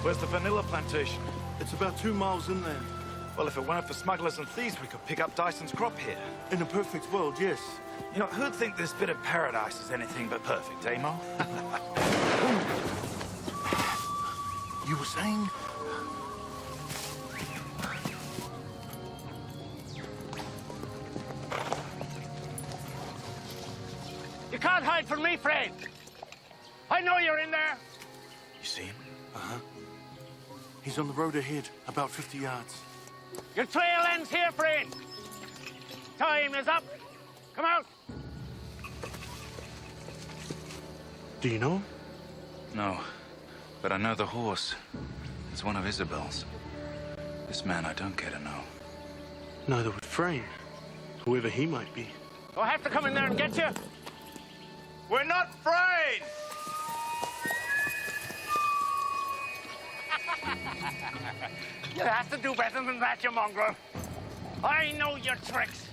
Where's the vanilla plantation? It's about 2 miles inland. Well, if it weren't for smugglers and thieves, we could pick up Dyson's crop here. In a perfect world, yes. You know, who'd think this bit of paradise is anything but perfect, eh, Mo? You were saying? You can't hide from me, friend. I know you're in there. You see him? Uh-huh. He's on the road ahead, about 50 yards. Your trail ends here, friend. Time is up. Come out. Do you know him? No, but I know the horse. It's one of Isabel's. This man I don't care to know. Neither would Frayne, whoever he might be. Do I have to come in there and get you? We're not afraid! You have to do better than that, you mongrel. I know your tricks.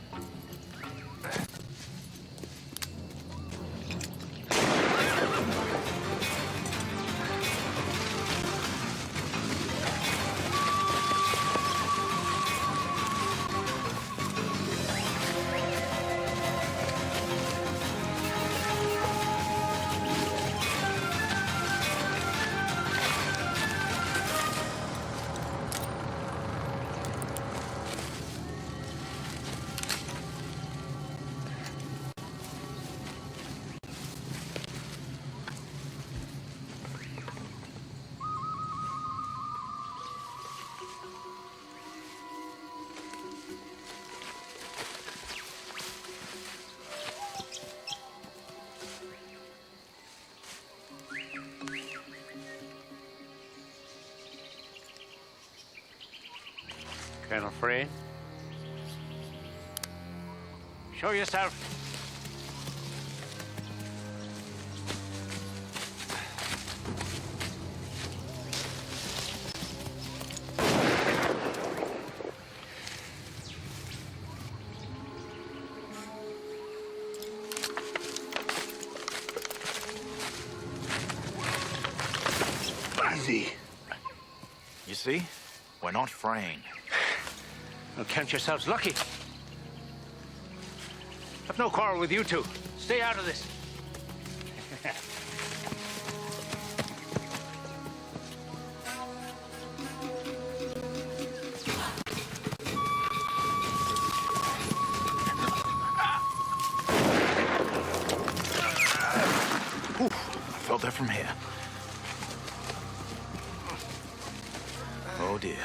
Colonel Frayne. Show yourself. Easy. You see? We're not Frayne. Well, count yourselves lucky. I've no quarrel with you two. Stay out of this. Ooh, I felt that from here. Oh, dear.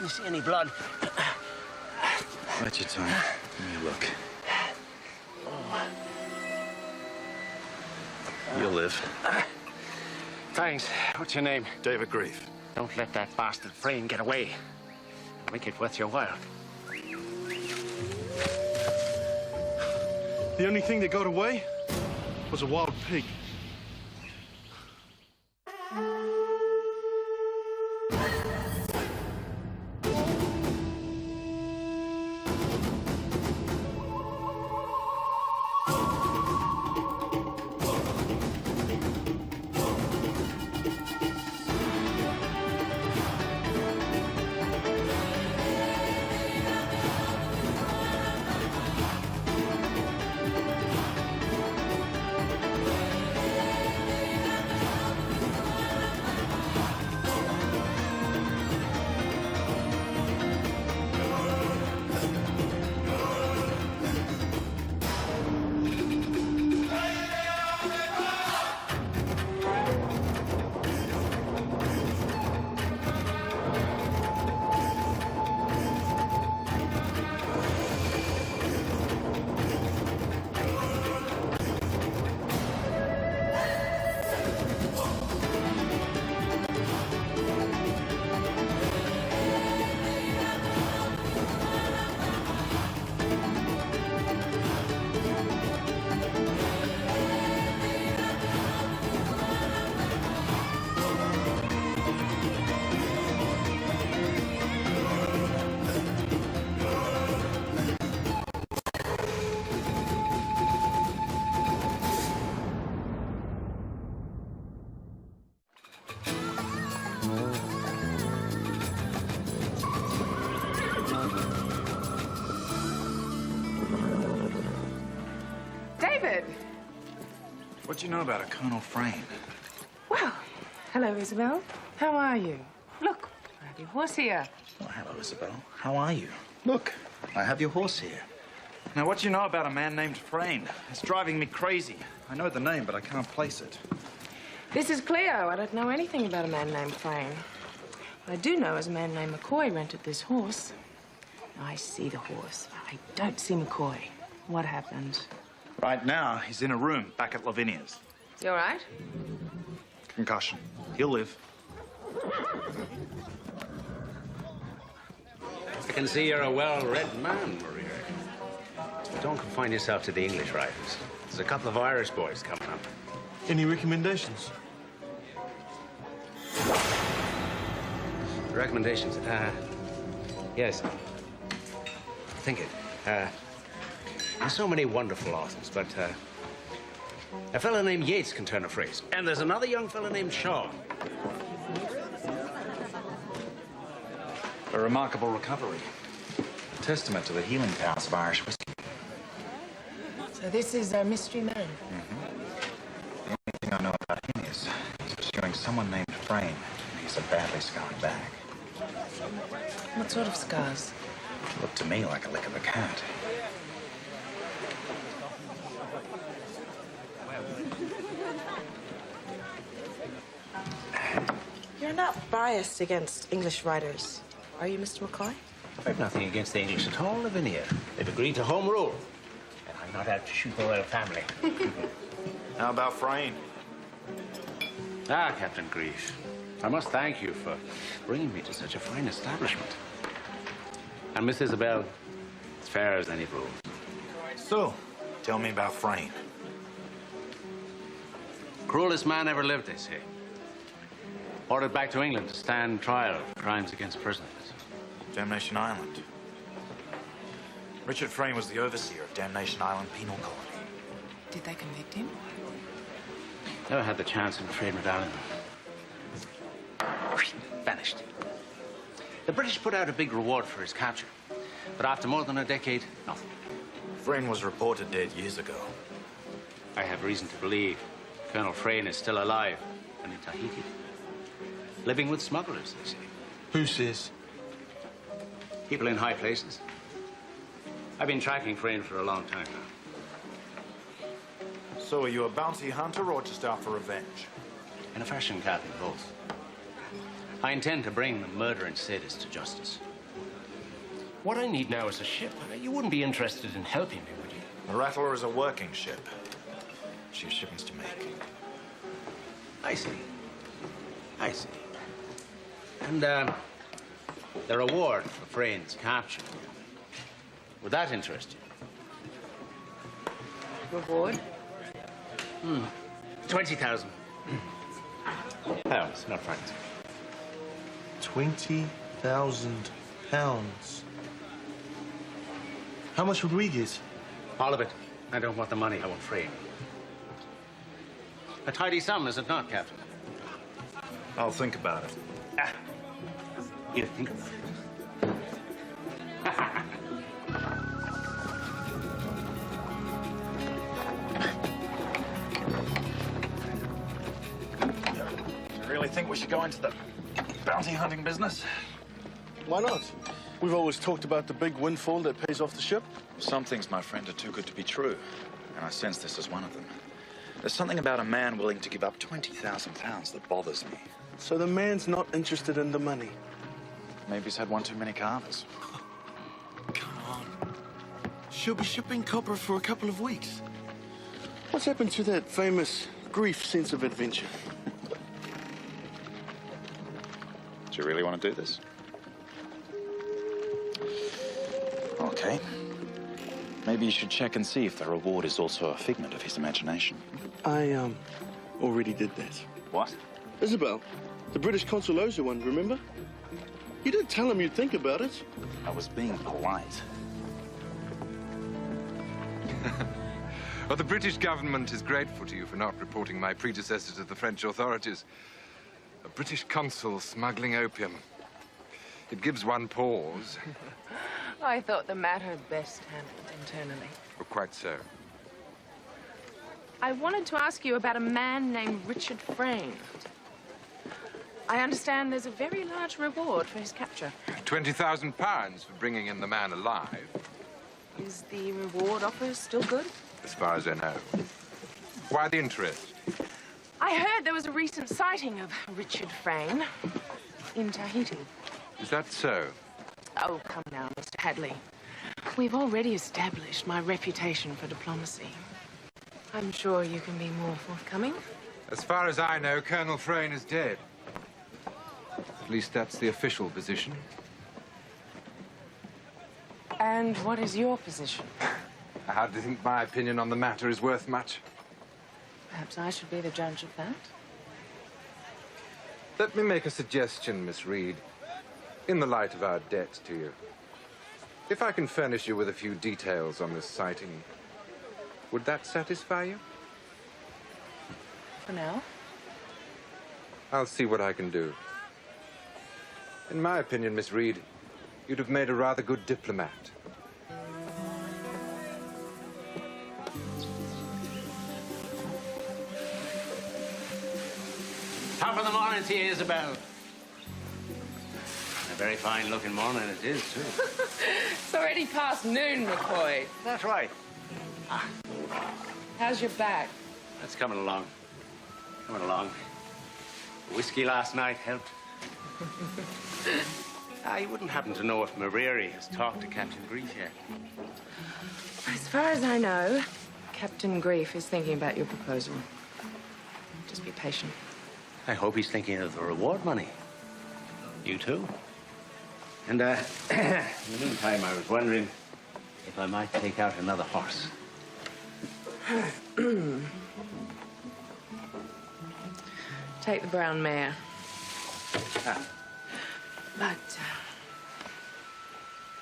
You see any blood? Bite your tongue. Let me look. You'll live. Thanks. What's your name? David Grief. Don't let that bastard Frayne get away. Make it worth your while. The only thing that got away was a wild pig. David. What do you know about a Colonel Frayne? Well, hello, Isabel. How are you? Look, I have your horse here. Well, hello, Isabel. How are you? Look, I have your horse here. Now, what do you know about a man named Frayne? It's driving me crazy. I know the name, but I can't place it. This is Cleo. I don't know anything about a man named Frayne. What I do know is a man named McCoy rented this horse. I see the horse. I don't see McCoy. What happened? Right now, he's in a room back at Lavinia's. You all right? Concussion. He'll live. I can see you're a well-read man, Mauriri. Don't confine yourself to the English writers. There's a couple of Irish boys coming up. Any recommendations? Recommendations? Yes. Think it. There's so many wonderful authors, but a fellow named Yeats can turn a phrase. And there's another young fellow named Shaw. A remarkable recovery. Testament to the healing powers of Irish whiskey. So this is a mystery man. The only thing I know about him is he's pursuing someone named Frayne, and he's a badly scarred back. What sort of scars? Looked to me like a lick of a cat. You're not biased against English writers, are you, Mr. McCoy? I've nothing against the English at all, Lavinia. They've agreed to home rule. And I'm not out to shoot the royal family. How about Frayne? Ah, Captain Greaves, I must thank you for bringing me to such a fine establishment. And Miss Isabel, as fair as any rule. So, tell me about Frayne. Cruelest man ever lived, they say. Ordered back to England to stand trial for crimes against prisoners. Damnation Island. Richard Frayne was the overseer of Damnation Island Penal Colony. Did they convict him? Never had the chance, I'm afraid, Madame. Vanished. The British put out a big reward for his capture. But after more than a decade, nothing. Frayne was reported dead years ago. I have reason to believe Colonel Frayne is still alive and in Tahiti. Living with smugglers, they say. Who says? People in high places. I've been tracking Frayne for a long time now. So, are you a bounty hunter or just out for revenge? In a fashion, Captain, both. I intend to bring the murdering sadist to justice. What I need now is a ship. You wouldn't be interested in helping me, would you? The Rattler is a working ship. She has shipments to make. I see. I see. And, the reward for Frayne's capture. Would that interest you? Reward? 20,000 pounds, not francs. 20,000 pounds. How much would we get? All of it. I don't want the money. I want Frayne. A tidy sum, is it not, Captain? I'll think about it. Ah. You think about it. Do you really think we should go into the bounty hunting business? Why not? We've always talked about the big windfall that pays off the ship. Some things, my friend, are too good to be true. And I sense this is one of them. There's something about a man willing to give up 20,000 pounds that bothers me. So the man's not interested in the money. Maybe he's had one too many carvers. Come on. She'll be shipping copper for a couple of weeks. What's happened to that famous grief sense of adventure? Do you really want to do this? Okay. Maybe you should check and see if the reward is also a figment of his imagination. I, already did that. What? Isabel, the British consul owes you one, remember? You did tell him you'd think about it. I was being polite. Well, the British government is grateful to you for not reporting my predecessor to the French authorities. A British consul smuggling opium. It gives one pause. I thought the matter best handled internally. Well, quite so. I wanted to ask you about a man named Richard Frayne. I understand there's a very large reward for his capture. £20,000 for bringing in the man alive. Is the reward offer still good? As far as I know. Why the interest? I heard there was a recent sighting of Richard Frayne in Tahiti. Is that so? Oh, come now, Mr. Hadley. We've already established my reputation for diplomacy. I'm sure you can be more forthcoming. As far as I know, Colonel Frayne is dead. At least that's the official position. And what is your position? I hardly think my opinion on the matter is worth much. Perhaps I should be the judge of that. Let me make a suggestion, Miss Reed, in the light of our debt to you. If I can furnish you with a few details on this sighting, would that satisfy you? For now. I'll see what I can do. In my opinion, Miss Reed, you'd have made a rather good diplomat. Top of the morning to you, Isabel. A very fine-looking morning it is, too. It's already past noon, McCoy. That's right. How's your back? That's coming along. Coming along. Whiskey last night helped. You wouldn't happen to know if Mauriri has talked to Captain Grief yet? As far as I know, Captain Grief is thinking about your proposal. Just be patient. I hope he's thinking of the reward money. You too? And, in the meantime, I was wondering if I might take out another horse. Take the brown mare. But,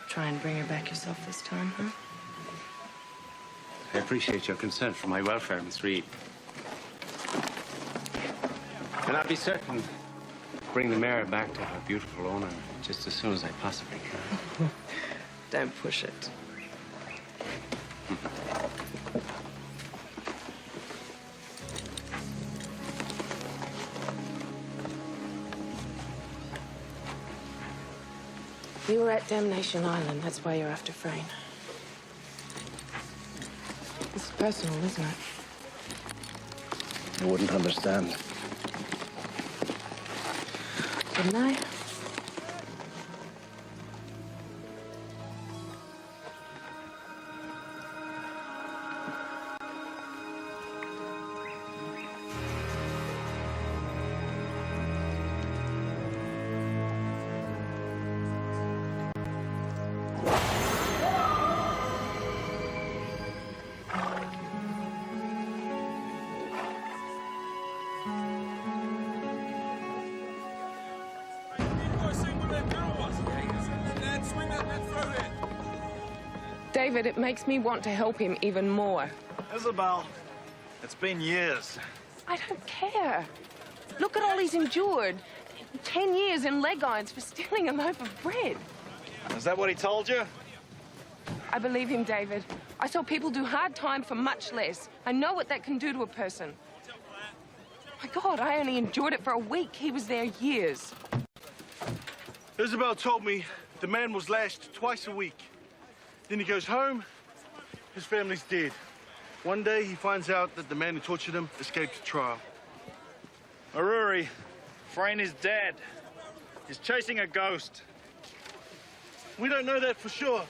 try and bring her back yourself this time, huh? I appreciate your concern for my welfare, Miss Reed. And I'll be certain to bring the mare back to her beautiful owner just as soon as I possibly can. Don't push it. You were at Damnation Island. That's why you're after Frayne. This is personal, isn't it? I wouldn't understand. Wouldn't I? David, it makes me want to help him even more. Isabel, it's been years. I don't care. Look at all he's endured. 10 years in leg irons for stealing a loaf of bread. Is that what he told you? I believe him, David. I saw people do hard time for much less. I know what that can do to a person. My God, I only endured it for a week. He was there years. Isabel told me the man was lashed twice a week. Then he goes home, his family's dead. One day he finds out that the man who tortured him escaped trial. Mauriri, Frayne is dead. He's chasing a ghost. We don't know that for sure.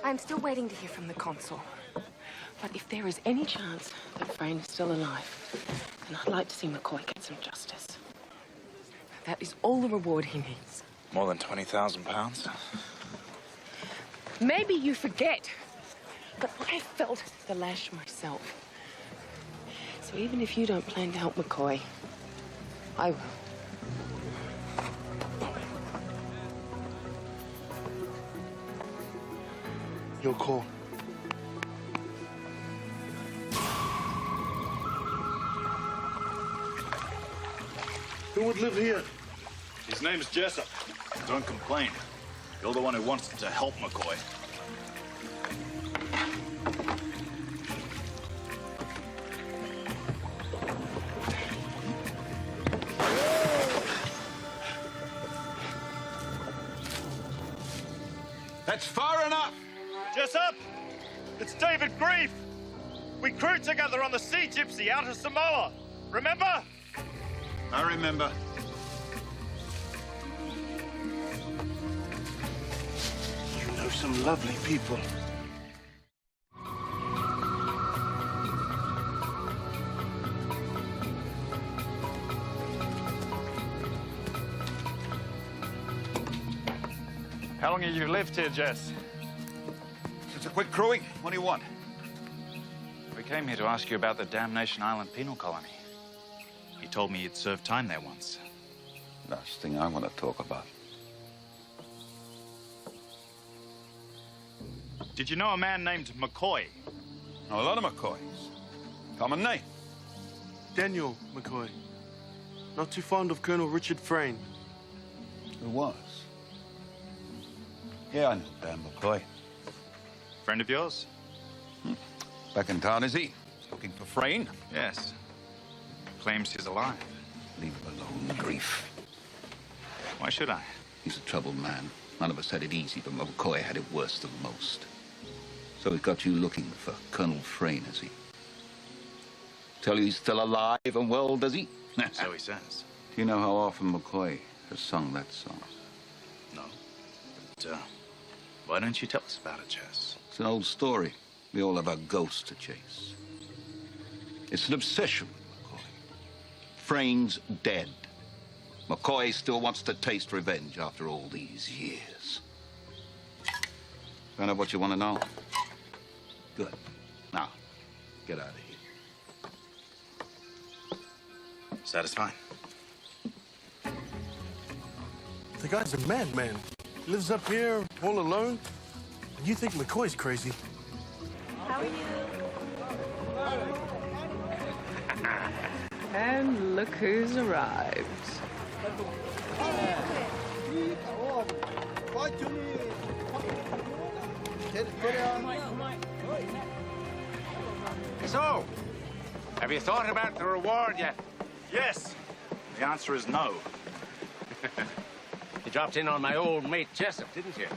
I'm still waiting to hear from the consul. But if there is any chance that Frayne is still alive, then I'd like to see McCoy get some justice. That is all the reward he needs. More than £20,000? Maybe you forget, but I felt the lash myself. So even if you don't plan to help McCoy, I will. Your call. Who would live here? His name's Jessup. Don't complain. You're the one who wants to help McCoy. That's far enough! Jessup! It's David Grief! We crewed together on the Sea Gypsy out of Samoa. Remember? I remember. You know some lovely people. How long have you lived here, Jess? It's a quick crewing. What do you want? We came here to ask you about the Damnation Island penal colony. You told me you'd served time there once. Last thing I want to talk about. Did you know a man named McCoy? Know a lot of McCoys. Common name. Daniel McCoy. Not too fond of Colonel Richard Frayne. Who was? Yeah, I know Dan McCoy. Friend of yours? Back in town, is he? He's looking for Frayne. Yes. Claims he's alive. Leave him alone, Grief. Why should I? He's a troubled man. None of us had it easy, but McCoy had it worse than most. So he's got you looking for Colonel Frayne, has he? Tell you he's still alive and well, does he? So he says. Do you know how often McCoy has sung that song? No. But, why don't you tell us about it, Jess? It's an old story. We all have our ghosts to chase. It's an obsession with McCoy. Frayne's dead. McCoy still wants to taste revenge after all these years. Find out what you want to know? Good. Now, get out of here. Satisfied? The guy's a madman. He lives up here all alone. And you think McCoy's crazy. How are you? And look who's arrived. So, have you thought about the reward yet? Yes. The answer is no. You dropped in on my old mate Jessup, didn't you?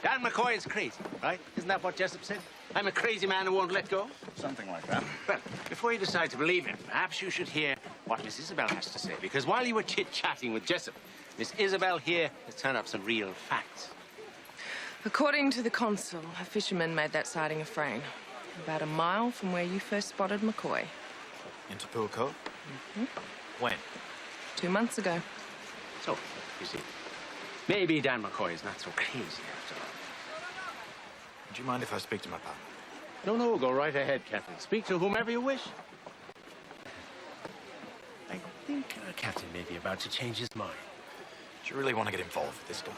Dan McCoy is crazy, right? Isn't that what Jessup said? I'm a crazy man who won't let go? Something like that. Well, before you decide to believe him, perhaps you should hear what Miss Isabel has to say. Because while you were chit-chatting with Jessup, Miss Isabel here has turned up some real facts. According to the consul, a fisherman made that sighting of Frayne. About a mile from where you first spotted McCoy. Into Pool Cove? When? 2 months ago. So, you see, maybe Dan McCoy is not so crazy after all. Do you mind if I speak to my partner? No, go right ahead, Captain. Speak to whomever you wish. I think our captain may be about to change his mind. Do you really want to get involved with this guy?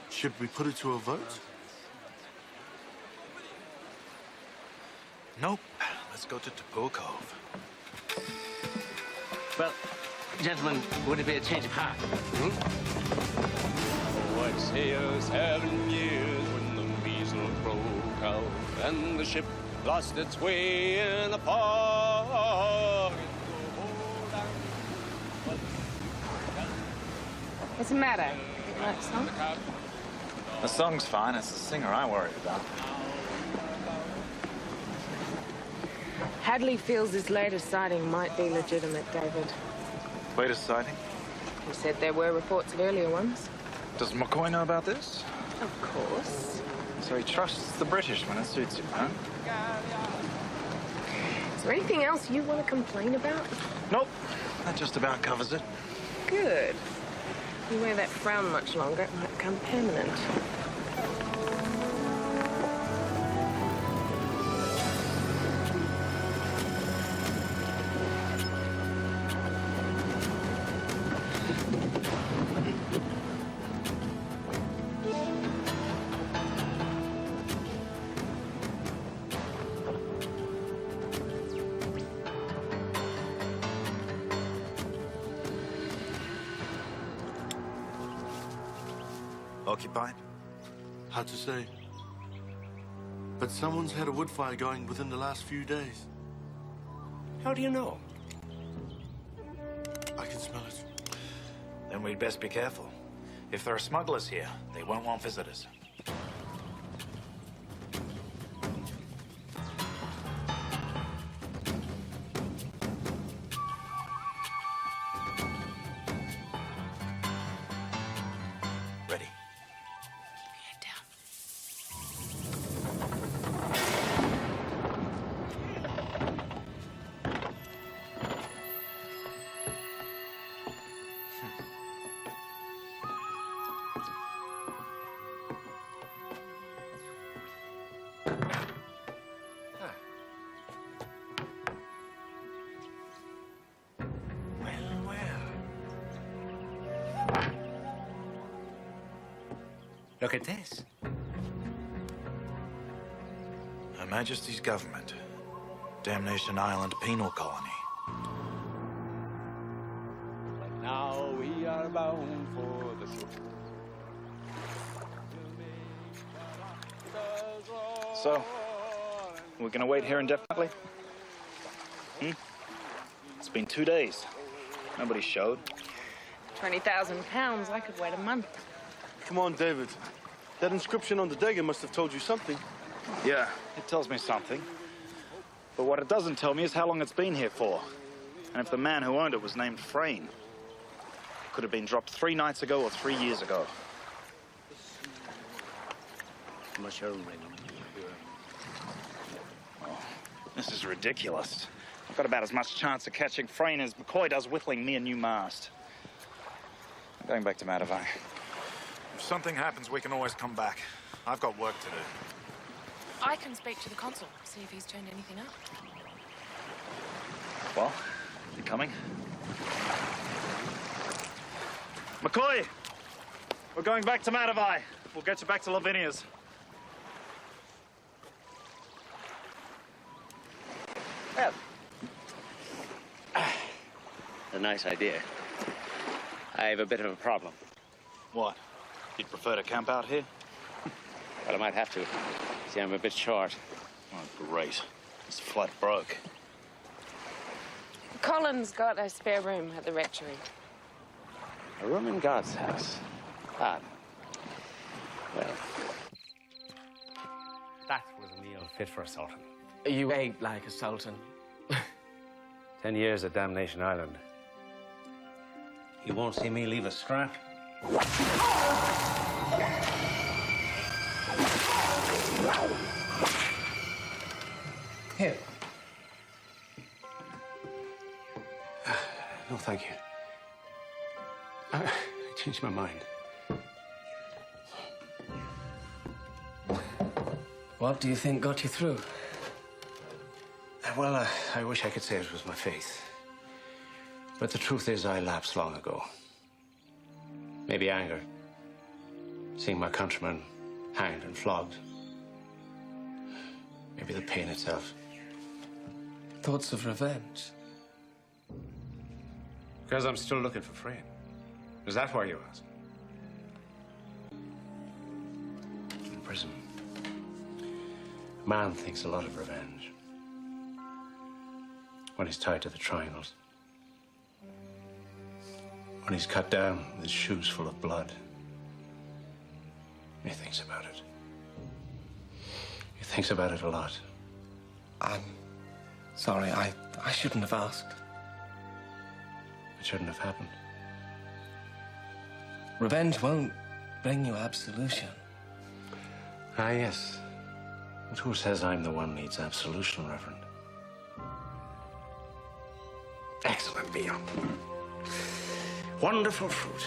Should we put it to a vote? Nope. Let's go to Pool Cove. Well, gentlemen, would it be a change of heart? I'd say 7 years when the measles broke out and the ship lost its way in a fog. What's the matter? You like the song? The song's fine. It's the singer I worry about. Hadley feels this latest sighting might be legitimate, David. Latest sighting? He said there were reports of earlier ones. Does McCoy know about this? Of course. So he trusts the British when it suits him, huh? Is there anything else you want to complain about? Nope. That just about covers it. Good. If you wear that frown much longer, it might become permanent. Occupied? Hard to say. But someone's had a wood fire going within the last few days. How do you know? I can smell it. Then we'd best be careful. If there are smugglers here, they won't want visitors. Ready. Head down. Look at this. Her Majesty's government. Damnation Island penal colony. But now we are bound for the shore. So, we're gonna wait here indefinitely? It's been 2 days. Nobody showed. £20,000, I could wait a month. Come on, David. That inscription on the dagger must have told you something. Yeah, it tells me something. But what it doesn't tell me is how long it's been here for. And if the man who owned it was named Frayne. Could have been dropped 3 nights ago or 3 years ago. Oh, this is ridiculous. I've got about as much chance of catching Frayne as McCoy does whittling me a new mast. I'm going back to Matavai. If something happens, we can always come back. I've got work to do. I can speak to the consul, see if he's turned anything up. Well, you coming? McCoy! We're going back to Matavai. We'll get you back to Lavinia's. Well, a nice idea. I have a bit of a problem. What? You'd prefer to camp out here? Well, I might have to. See, I'm a bit short. Oh, great. It's flat broke. Colin's got a spare room at the rectory. A room in God's house. Ah. Well. That was a meal fit for a sultan. You ate like a sultan. 10 years at Damnation Island. You won't see me leave a scrap. Here. No, thank you. I changed my mind. What do you think got you through? Well, I wish I could say it was my faith. But the truth is I lapsed long ago. Maybe anger. Seeing my countrymen hanged and flogged. Maybe the pain itself. Thoughts of revenge? Because I'm still looking for Frayne. Is that why you ask? In prison, a man thinks a lot of revenge. When he's tied to the triangles. When he's cut down with his shoes full of blood. He thinks about it. He thinks about it a lot. I'm sorry, I shouldn't have asked. It shouldn't have happened. Revenge won't bring you absolution. Ah, yes. But who says I'm the one needs absolution, Reverend? Excellent meal. Wonderful fruit.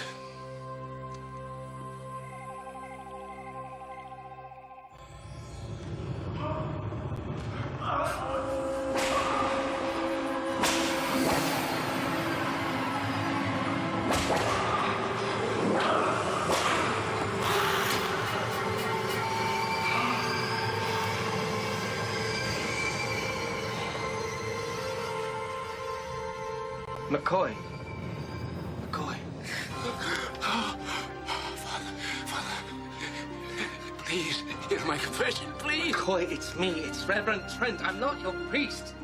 McCoy. McCoy. Father. Please, hear my confession, please. McCoy, it's me. It's Reverend Trent. I'm not your priest.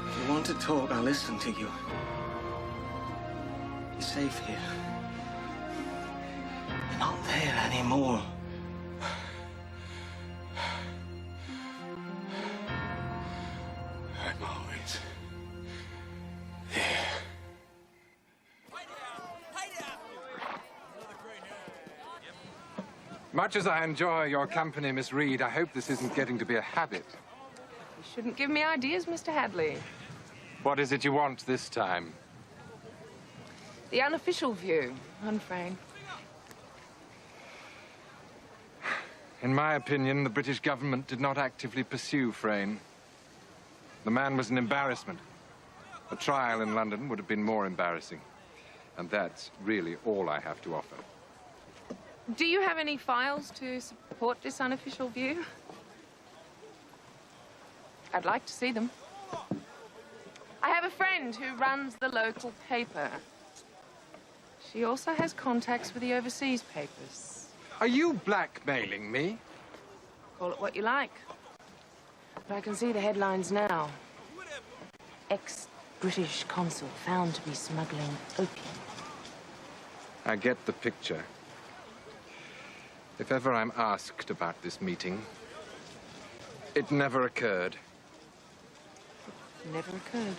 If you want to talk, I'll listen to you. You safe here. We're not there anymore. I'm always there. Much as I enjoy your company, Miss Reed, I hope this isn't getting to be a habit. You shouldn't give me ideas, Mr. Hadley. What is it you want this time? The unofficial view on Frayne. In my opinion, the British government did not actively pursue Frayne. The man was an embarrassment. A trial in London would have been more embarrassing. And that's really all I have to offer. Do you have any files to support this unofficial view? I'd like to see them. I have a friend who runs the local paper. She also has contacts with the overseas papers. Are you blackmailing me? Call it what you like. But I can see the headlines now. Ex-British consul found to be smuggling opium. I get the picture. If ever I'm asked about this meeting, it never occurred. Never occurred.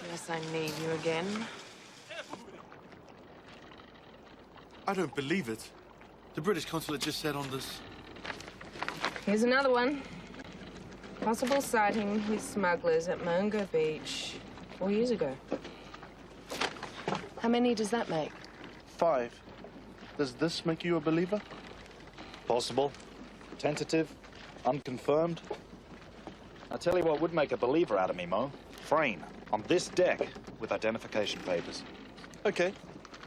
Yes, I need you again. I don't believe it. The British consulate just said on this. Here's another one. Possible sighting with smugglers at Mungo Beach 4 years ago. How many does that make? 5. Does this make you a believer? Possible, tentative, unconfirmed. I'll tell you what would make a believer out of me, Mo. Frayne, on this deck, with identification papers. Okay.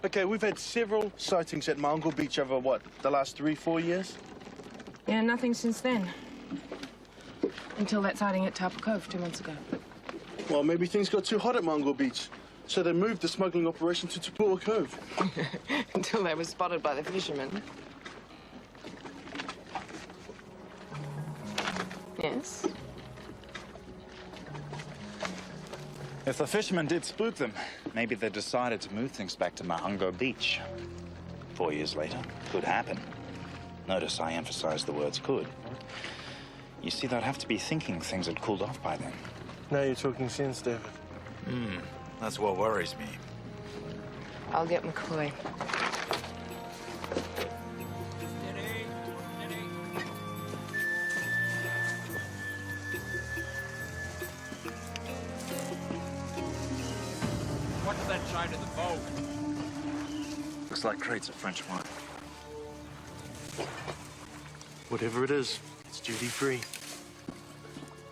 Okay, we've had several sightings at Mungo Beach over, what, the last 3-4 years? Yeah, nothing since then. Until that sighting at Taupo Cove 2 months ago. Well, maybe things got too hot at Mungo Beach, so they moved the smuggling operation to Taupo Cove. Until they were spotted by the fishermen. Yes? If the fishermen did spook them, maybe they decided to move things back to Mungo Beach. 4 years later, could happen. Notice I emphasized the words could. You see, they'd have to be thinking things had cooled off by then. Now you're talking sense, David. That's what worries me. I'll get McCoy. What's that side of the boat? Looks like crates of French wine. Whatever it is, it's duty-free.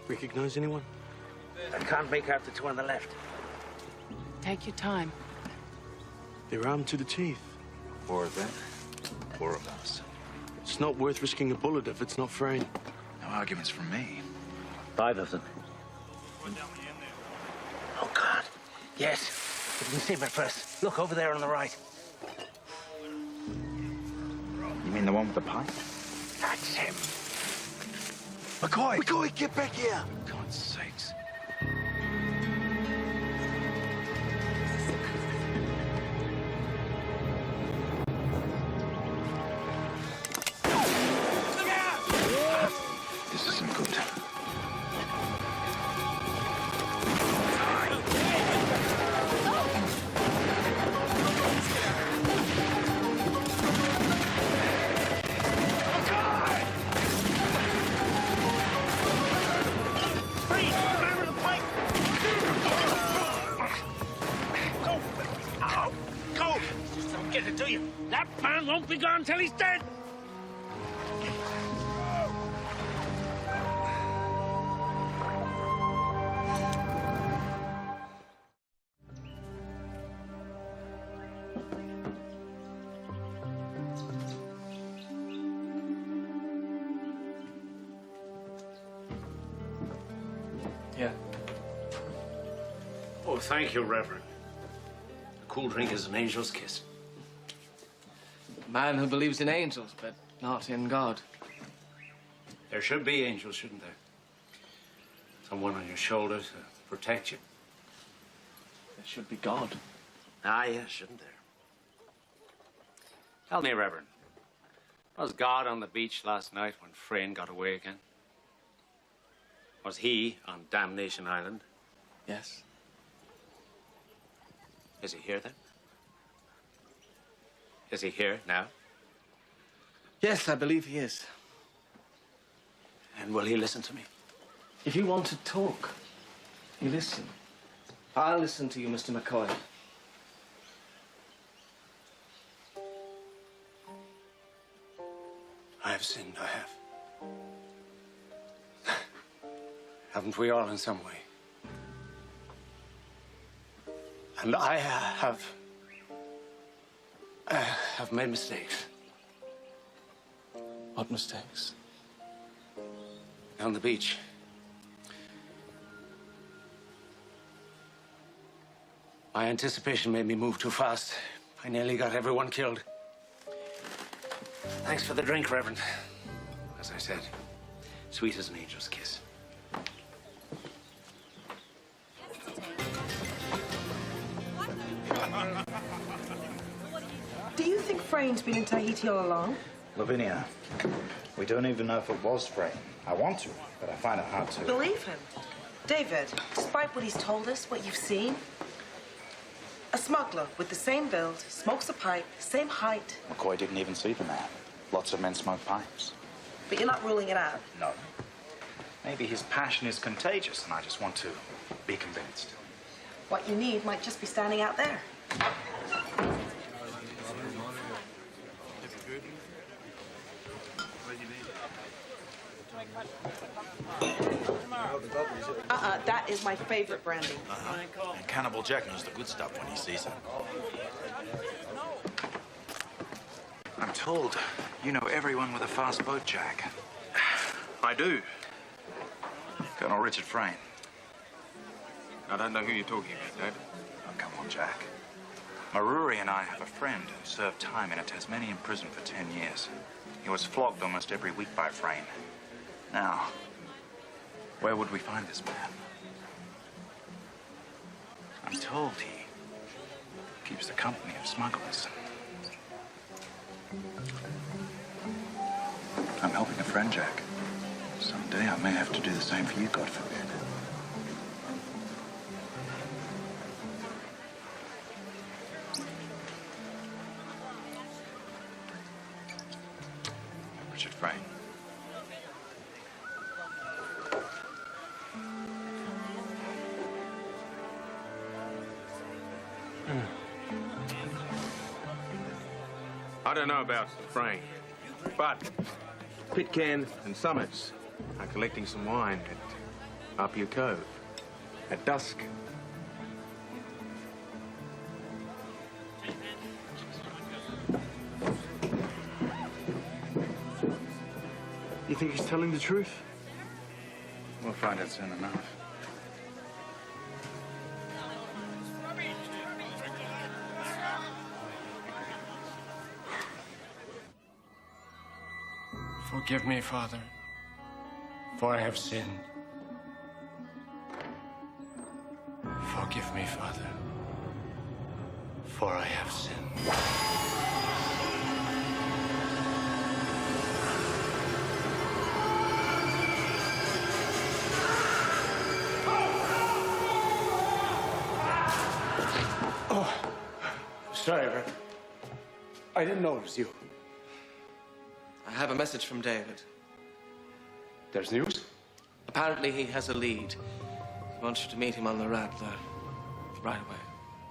Recognize anyone? I can't make out the two on the left. Take your time. They're armed to the teeth. 4 of them, 4 of us. It's not worth risking a bullet if it's not Frayne. No arguments from me. 5 of them. Oh, God. Yes. If you can see me first. Look, over there on the right. You mean the one with the pipe? That's him. McCoy! McCoy, get back here! God's sakes. This isn't good. Do you? That man won't be gone till he's dead. Yeah. Oh, thank you, Reverend. A cool drink is an angel's kiss. Man who believes in angels, but not in God. There should be angels, shouldn't there? Someone on your shoulder to protect you. There should be God. Ah, yeah, shouldn't there? Tell me, Reverend, was God on the beach last night when Frayne got away again? Was he on Damnation Island? Yes. Is he here then? Is he here now? Yes, I believe he is. And will he listen to me? If you want to talk, you listen. I'll listen to you, Mr. McCoy. I have sinned, I have. Haven't we all in some way? And I have made mistakes. What mistakes? On the beach. My anticipation made me move too fast. I nearly got everyone killed. Thanks for the drink, Reverend. As I said, sweet as an angel's kiss. Do you think Frayne's been in Tahiti all along? Lavinia, we don't even know if it was Frayne. I want to, but I find it hard to. Believe him. David, despite what he's told us, what you've seen, a smuggler with the same build, smokes a pipe, same height. McCoy didn't even see the man. Lots of men smoke pipes. But you're not ruling it out. No. Maybe his passion is contagious, and I just want to be convinced. What you need might just be standing out there. That is my favorite brandy. And Cannibal Jack knows the good stuff when he sees it. I'm told you know everyone with a fast boat, Jack. I do. Colonel Richard Frayne. I don't know who you're talking about, Dad. Oh, come on, Jack. Mauriri and I have a friend who served time in a Tasmanian prison for 10 years. He was flogged almost every week by Frayne. Now, where would we find this man? I'm told he keeps the company of smugglers. I'm helping a friend, Jack. Someday I may have to do the same for you, God forbid. Richard Frayne. I don't know about Frayne, but Pitcairn and Summers are collecting some wine at Apia Cove at dusk. You think he's telling the truth? We'll find out soon enough. Forgive me, Father, for I have sinned. Forgive me, Father, for I have sinned. Oh, sorry, Reverend. I didn't know it was you. I have a message from David. There's news? Apparently he has a lead. He wants you to meet him on the Rattler right away.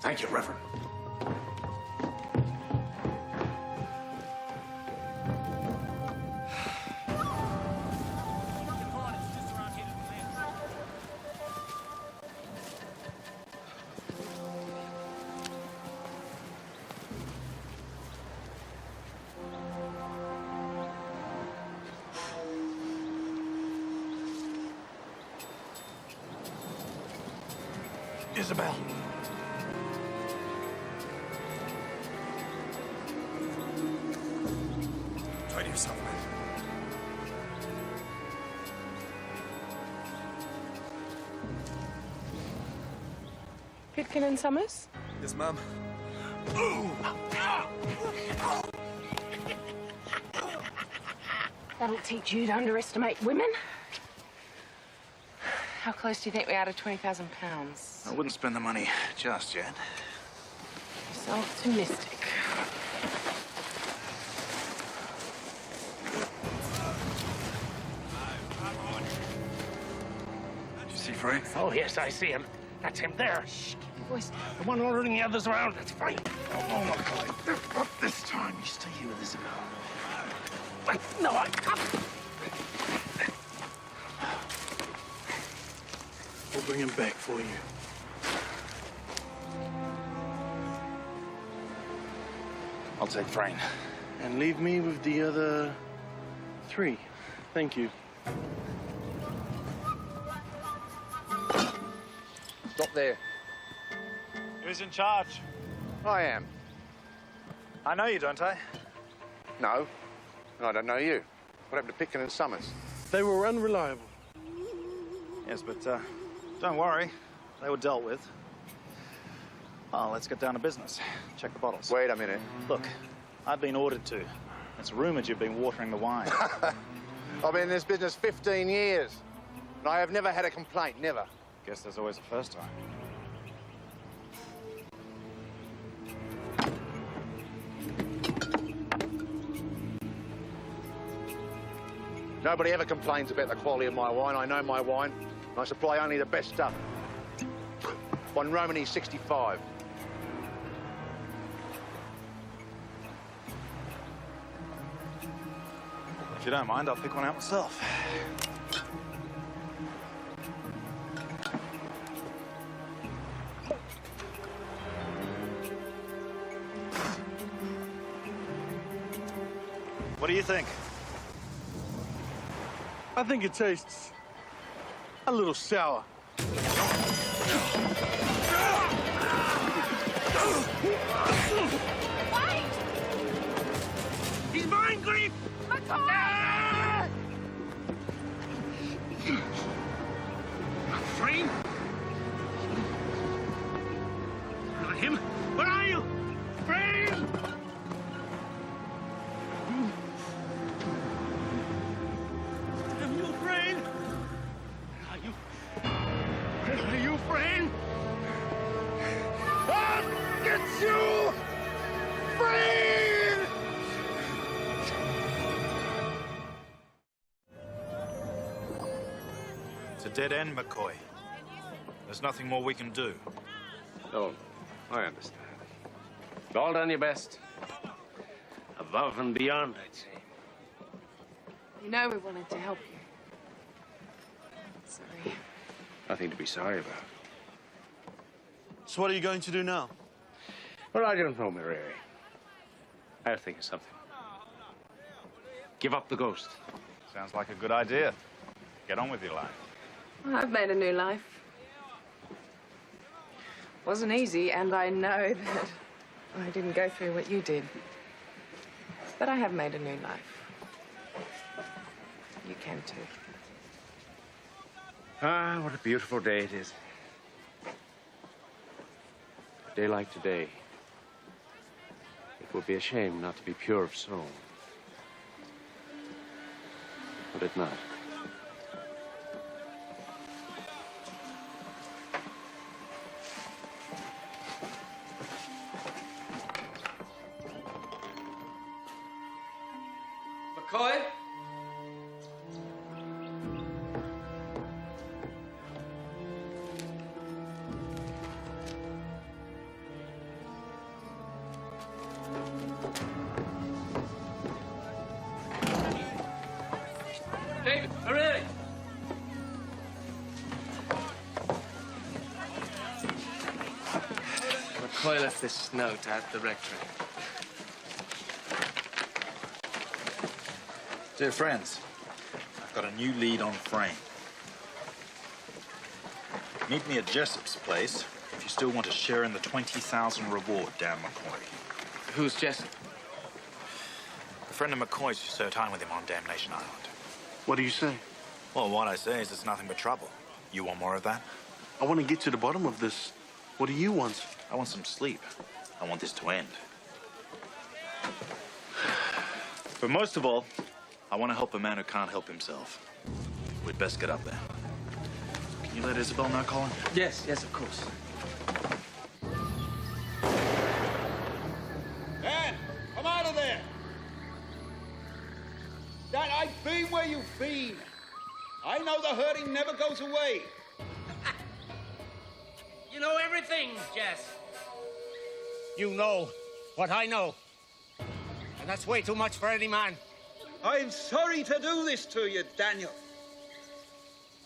Thank you, Reverend. Isabel. Try to yourself, man. Pitkin and Summers? Yes, ma'am. That'll teach you to underestimate women. How close do you think we are to £20,000? I wouldn't spend the money just yet. So optimistic. Did you see Frank? Oh, yes, I see him. That's him there. Shh, keep your voice down. The one ordering the others around. That's fine. Oh, my God. Not this time. You stay here with Isabel. No, I can't. We'll bring him back for you. I'll take Frayne. And leave me with the other 3. Thank you. Stop there. Who's in charge? I am. I know you, don't I? No, and I don't know you. What happened to Pitkin and Summers? They were unreliable. Yes, but don't worry. They were dealt with. Oh, let's get down to business. Check the bottles. Wait a minute. Look, I've been ordered to. It's rumoured you've been watering the wine. I've been in this business 15 years, and I have never had a complaint, never. Guess there's always a first time. Nobody ever complains about the quality of my wine. I know my wine, and I supply only the best stuff. One Romany 65. If you don't mind, I'll pick one out myself. What do you think? I think it tastes a little sour. He's mine, Grief! Frayne? Not him. Where are you? Frayne! Damn you, Frayne! Where are you, Frayne? I'll get you! Frayne! It's a dead end, McCoy. There's nothing more we can do. Oh, I understand. You've all done your best. Above and beyond, I'd say. You know we wanted to help you. Sorry. Nothing to be sorry about. So what are you going to do now? Well, I don't know, Mauriri. I'll think of something. Give up the ghost. Sounds like a good idea. Get on with your life. Well, I've made a new life. Wasn't easy, and I know that I didn't go through what you did. But I have made a new life. You can too. Ah, what a beautiful day it is. A day like today. It would be a shame not to be pure of soul. Would it not? McCoy? David, Mauriri! McCoy left this note at the rectory. Dear friends, I've got a new lead on Frayne. Meet me at Jessup's place if you still want to share in the 20,000 reward, Dan McCoy. Who's Jessup? A friend of McCoy's who served time with him on Damnation Island. What do you say? Well, what I say is it's nothing but trouble. You want more of that? I want to get to the bottom of this What do you want? I want some sleep. I want this to end. But most of all, I want to help a man who can't help himself. We'd best get up there. Can you let Isabel know, Colin? Yes, yes, of course. Dan, come out of there! Dan, I've been where you've been. I know the hurting never goes away. You know everything, Jess. You know what I know. And that's way too much for any man. I'm sorry to do this to you, Daniel.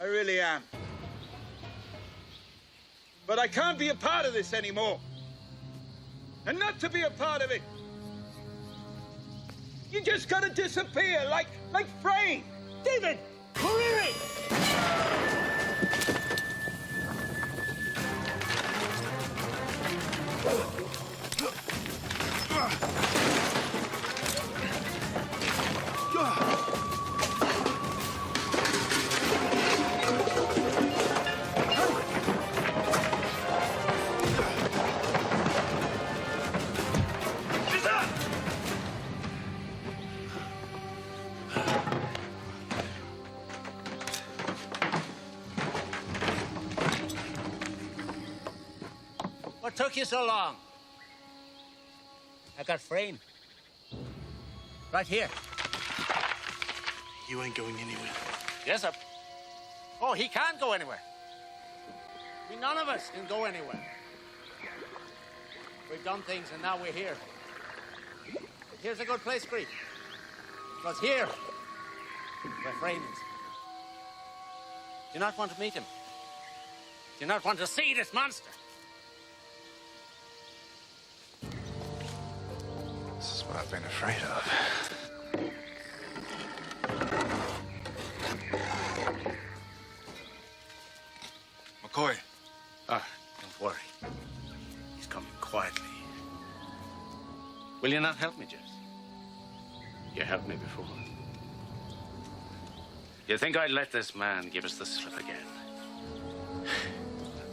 I really am. But I can't be a part of this anymore. And not to be a part of it, you just gotta disappear like Frayne. David! Mauriri! What took you so long? I got Frayne. Right here. You ain't going anywhere. Yes, sir. Oh, he can't go anywhere. I mean, none of us can go anywhere. We've done things and now we're here. Here's a good place, Greek. Because here, where Frayne is. Do you not want to meet him? Do you not want to see this monster? This is what I've been afraid of. McCoy. Ah, don't worry. He's coming quietly. Will you not help me, Jess? You helped me before. You think I'd let this man give us the slip again?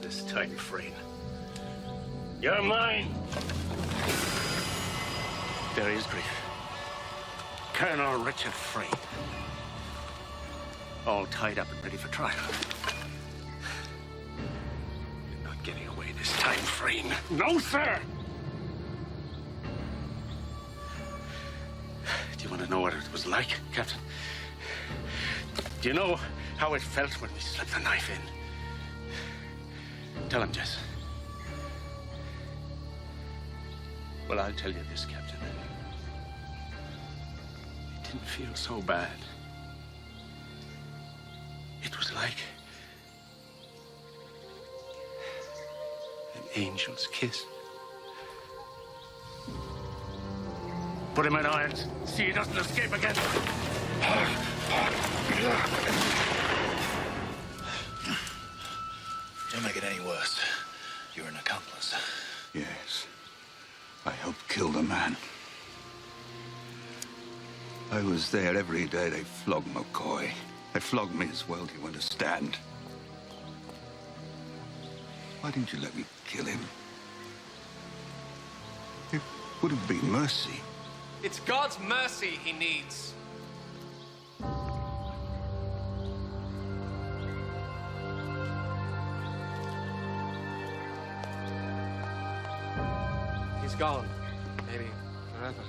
This time, Frayne. You're mine! There he is, Grief. Colonel Richard Frayne. All tied up and ready for trial. You're not getting away this time, Frayne. No, sir! Do you want to know what it was like, Captain? Do you know how it felt when we slipped the knife in? Tell him, Jess. Well, I'll tell you this, Captain. It didn't feel so bad. It was like an angel's kiss. Put him in irons. See he doesn't escape again. Don't make it any worse. You're an accomplice. Yes. I helped kill the man. I was there every day they flogged McCoy. They flogged me as well, do you understand? Why didn't you let me kill him? It would have been mercy. It's God's mercy he needs. He's gone, maybe forever.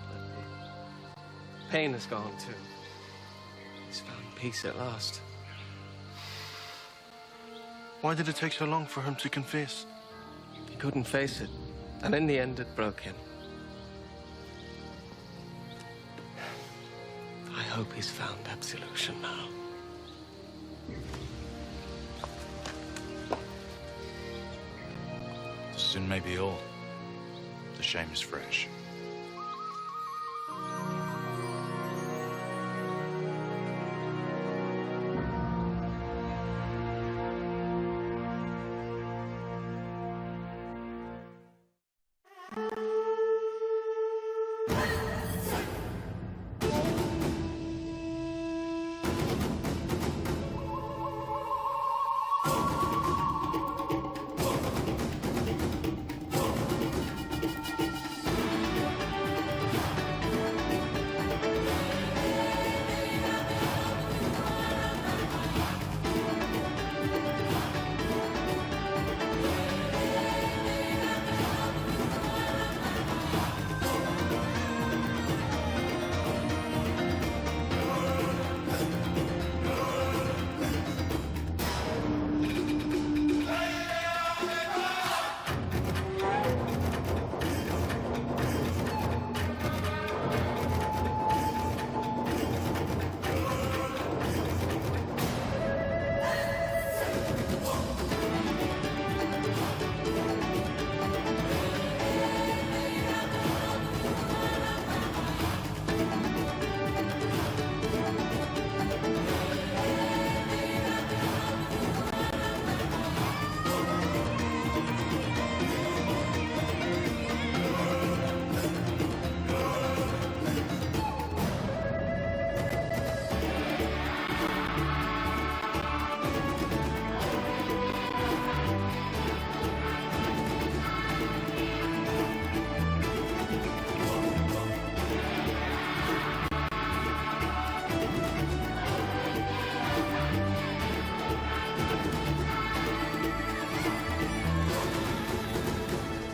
But the pain is gone too. He's found peace at last. Why did it take so long for him to confess? He couldn't face it, and in the end it broke him. I hope he's found absolution now. Soon may be all. The shame is fresh.